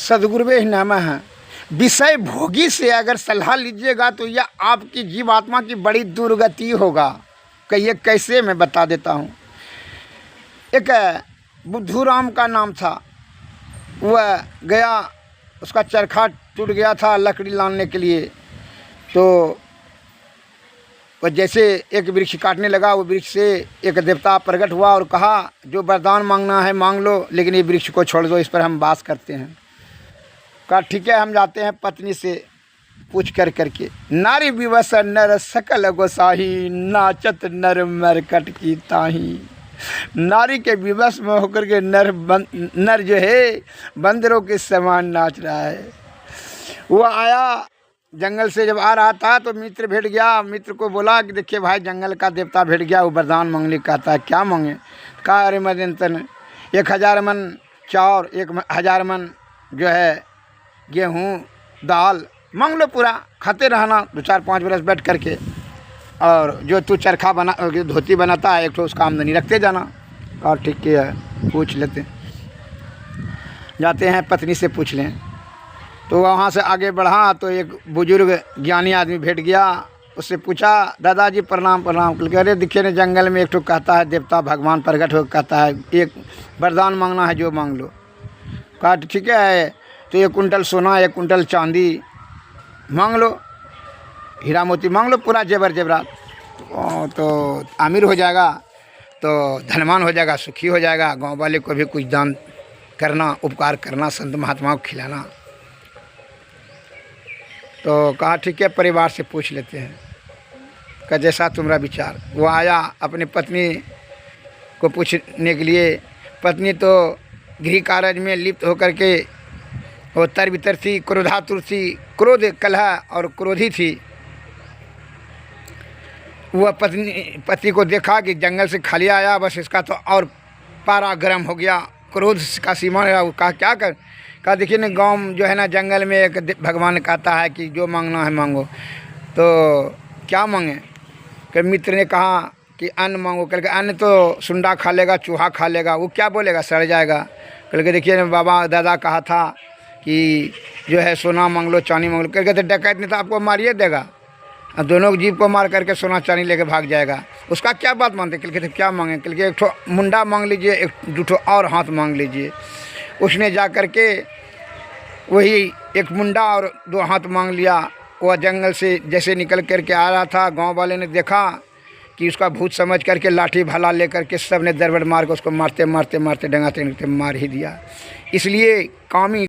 सद्गुरुवे नमः। विषय भोगी से अगर सलाह लीजिएगा तो यह आपकी जीवात्मा की बड़ी दुर्गति होगा। कहिए कैसे, मैं बता देता हूँ। एक बुद्धूराम का नाम था। वह गया, उसका चरखा टूट गया था लकड़ी लाने के लिए। तो वह जैसे एक वृक्ष काटने लगा, वो वृक्ष से एक देवता प्रकट हुआ और कहा जो वरदान मांगना है मांग लो, लेकिन ये वृक्ष को छोड़ दो, इस पर हम वास करते हैं। कहा ठीक है, हम जाते हैं पत्नी से पूछ कर करके। नारी विवश नर सकल गोसाही, नाचत नर मरकट की ताही। नारी के विवश में होकर के नर जो है बंदरों के समान नाच रहा है। वो आया जंगल से, जब आ रहा था तो मित्र भेट गया। मित्र को बोला कि देखिए भाई, जंगल का देवता भेट गया, वो वरदान मांगने का कहता है। क्या मांगे? कहा अरे मदनतन 1000 मन चाउर, 1000 मन जो है गेहूँ दाल मांग लो, पूरा खाते रहना 2-4-5 बरस बैठ करके, और जो तू चरखा बना धोती बनाता है एक तो उसका आमदनी रखते जाना। और ठीक है, पूछ लेते, जाते हैं पत्नी से पूछ लें। तो वहाँ से आगे बढ़ा तो एक बुजुर्ग ज्ञानी आदमी भेट गया। उससे पूछा दादाजी प्रणाम प्रणाम। कह अरे दिखे न जंगल में एक तो कहता है देवता भगवान प्रकट हो, कहता है एक वरदान मांगना है जो मांग लो। कहा ठीक है, तो 1 कुंटल सोना 1 कुंटल चांदी मांग लो, हीरा मोती मांग लो, पूरा जेवर जेवरात, तो अमीर हो जाएगा, तो धनवान हो जाएगा, सुखी हो जाएगा। गांव वाले को भी कुछ दान करना, उपकार करना, संत महात्माओं को खिलाना। तो कहा ठीक है, परिवार से पूछ लेते हैं। का जैसा तुम्हारा विचार। वो आया अपनी पत्नी को पूछने के लिए। पत्नी तो गृह कार्य में लिप्त होकर के वो तर बितर थी, क्रोधातुर थी, क्रोध कलह और क्रोधी थी। वह पति को देखा कि जंगल से खाली आया, बस इसका तो और पारा गर्म हो गया, क्रोध का सीमा रहा। वो कहा क्या कर? कहा देखिए ना, गांव जो है ना जंगल में एक भगवान कहता है कि जो मांगना है मांगो, तो क्या मांगे? कि मित्र ने कहा कि अन्न मांगो। कल के अन्न तो सुंडा खा लेगा, चूहा खा लेगा, वो क्या बोलेगा, सड़ जाएगा। कल के देखिए बाबा दादा कहा था कि जो है सोना मांग लो, चांदी मांग लो। कल के तो डकैत नहीं तो आपको मारिए देगा, और दोनों जीव को मार करके सोना चांदी लेके भाग जाएगा। उसका क्या बात मानते? कल के तो क्या मांगे? कल के 1 ठो मुंडा मांग लीजिए, 1-2 ठो और हाथ मांग लीजिए। उसने जा कर के वही 1 मुंडा और 2 हाथ मांग लिया। वह जंगल से जैसे निकल करके आ रहा था, गांव वाले ने देखा कि उसका भूत समझ करके लाठी भाला लेकर के सब ने दरबड़ मार के उसको मारते मारते मारते डंगाते मार ही दिया। इसलिए कामी